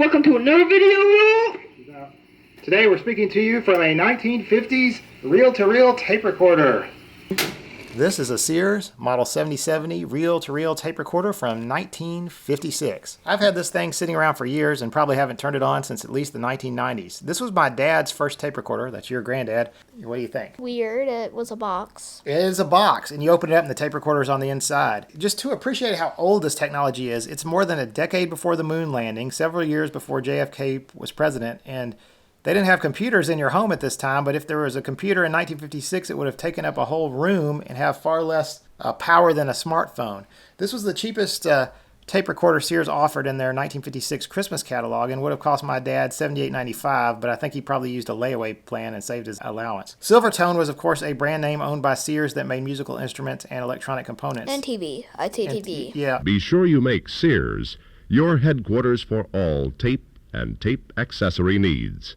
Welcome to another video. Today we're speaking to you from a 1950s reel-to-reel tape recorder. This is a Sears Model 7070 reel-to-reel tape recorder from 1956. I've had this thing sitting around for years and probably haven't turned it on since at least the 1990s. This was my dad's first tape recorder. That's your granddad. What do you think? Weird. It was a box. It is a box, and you open it up and the tape recorder's on the inside. Just to appreciate how old this technology is, it's more than a decade before the moon landing, several years before JFK was president, and they didn't have computers in your home at this time, but if there was a computer in 1956, it would have taken up a whole room and have far less power than a smartphone. This was the cheapest tape recorder Sears offered in their 1956 Christmas catalog and would have cost my dad $78.95, but I think he probably used a layaway plan and saved his allowance. Silvertone was, of course, a brand name owned by Sears that made musical instruments and electronic components. And TV. I'd say TV. Yeah. Be sure you make Sears your headquarters for all tape and tape accessory needs.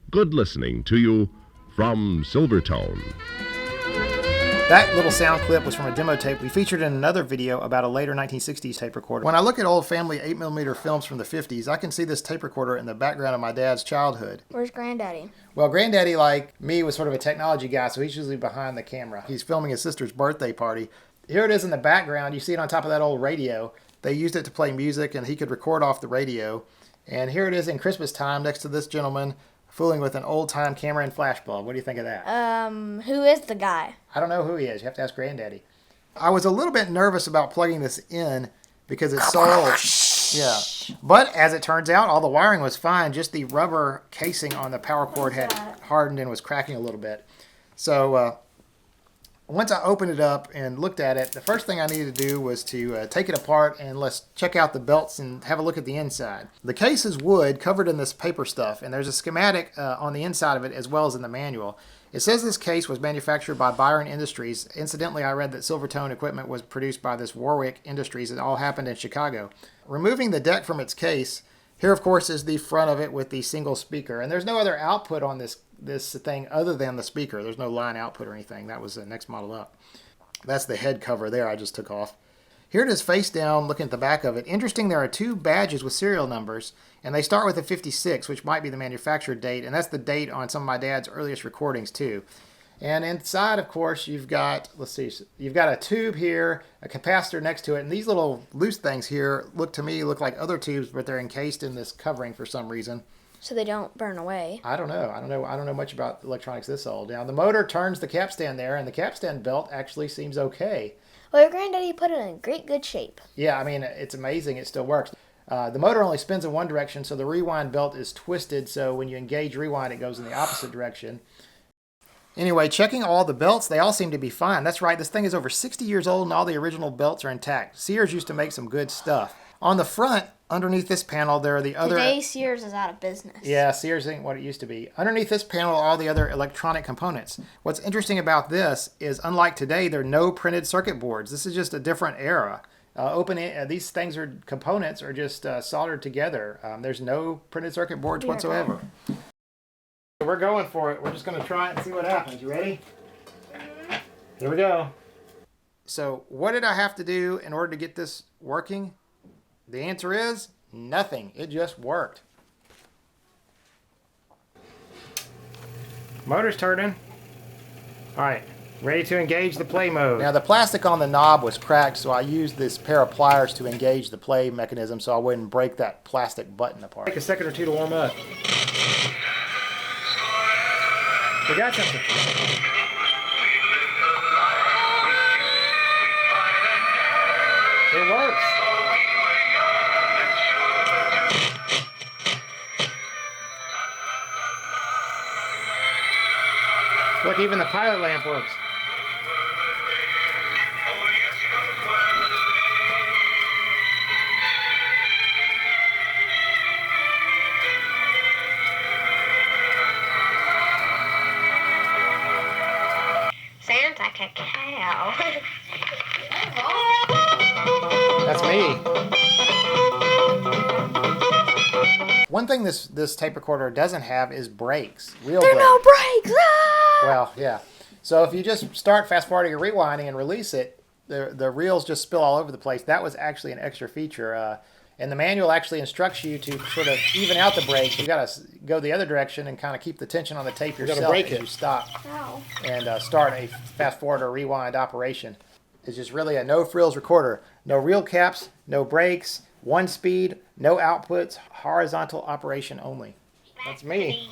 Good listening to you from Silvertone. That little sound clip was from a demo tape we featured in another video about a later 1960s tape recorder. When I look at old family 8mm films from the 50s, I can see this tape recorder in the background of my dad's childhood. Where's Granddaddy? Well, Granddaddy, like me, was sort of a technology guy, so he's usually behind the camera. He's filming his sister's birthday party. Here it is in the background. You see it on top of that old radio. They used it to play music, and he could record off the radio. And here it is in Christmas time next to this gentleman fooling with an old-time camera and flash bulb. What do you think of that? Who is the guy? I don't know who he is. You have to ask Granddaddy. I was a little bit nervous about plugging this in because it's so old. Yeah. But as it turns out, all the wiring was fine. Just the rubber casing on the power cord had hardened and was cracking a little bit. So once I opened it up and looked at it, the first thing I needed to do was to take it apart and let's check out the belts and have a look at the inside. The case is wood covered in this paper stuff, and there's a schematic on the inside of it as well as in the manual. It says this case was manufactured by Byron Industries. Incidentally, I read that Silvertone equipment was produced by this Warwick Industries. It all happened in Chicago. Removing the deck from its case, here of course is the front of it with the single speaker, and there's no other output on this thing other than the speaker. There's no line output or anything. That was the next model up. That's the head cover there I just took off. Here it is face down, looking at the back of it. Interesting, there are two badges with serial numbers, and they start with a 56, which might be the manufacturer date, and that's the date on some of my dad's earliest recordings too. And inside, of course, you've got, let's see, you've got a tube here, a capacitor next to it, and these little loose things here look like other tubes, but they're encased in this covering for some reason. So they don't burn away. I don't know much about electronics this old. Now the motor turns the capstan there, and the capstan belt actually seems okay. Well, your Granddaddy put it in great good shape. Yeah, I mean, it's amazing. It still works. The motor only spins in one direction, so the rewind belt is twisted, so when you engage rewind, it goes in the opposite direction. Anyway, checking all the belts, they all seem to be fine. That's right, this thing is over 60 years old, and all the original belts are intact. Sears used to make some good stuff. On the front, underneath this panel, there are the other... Today, Sears is out of business. Yeah, Sears ain't what it used to be. Underneath this panel are all the other electronic components. What's interesting about this is, unlike today, there are no printed circuit boards. This is just a different era. These things are components are just soldered together. There's no printed circuit boards whatsoever. We're going for it. We're just going to try it and see what happens. You ready? Here we go. So what did I have to do in order to get this working? The answer is nothing. It just worked. Motor's turning. All right, ready to engage the play mode. Now the plastic on the knob was cracked, so I used this pair of pliers to engage the play mechanism so I wouldn't break that plastic button apart. Take a second or two to warm up. We got something. It works. Look, even the pilot lamp works. Sounds like a cow. That's me. One thing this tape recorder doesn't have is brakes. Real There are brakes. no brakes! Ah! Well, yeah. So if you just start fast forwarding or rewinding and release it, the reels just spill all over the place. That was actually an extra feature. And the manual actually instructs you to sort of even out the brakes. You got to go the other direction and kind of keep the tension on the tape yourself break as it. you stop Ow. and start a fast forward or rewind operation. It's just really a no frills recorder. No reel caps, no brakes, one speed, no outputs, horizontal operation only. That's me.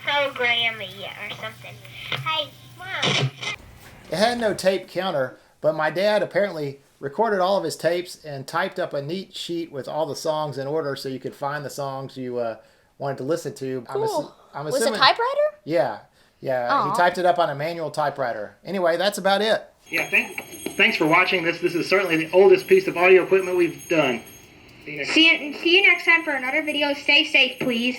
Program or something. Hey, Mom. It had no tape counter, but my dad apparently recorded all of his tapes and typed up a neat sheet with all the songs in order so you could find the songs you wanted to listen to. Cool. I'm Was it assuming, typewriter? Yeah. Aw. He typed it up on a manual typewriter. Anyway, that's about it. Yeah, thanks for watching this. This is certainly the oldest piece of audio equipment we've done. See you next time for another video. Stay safe, please.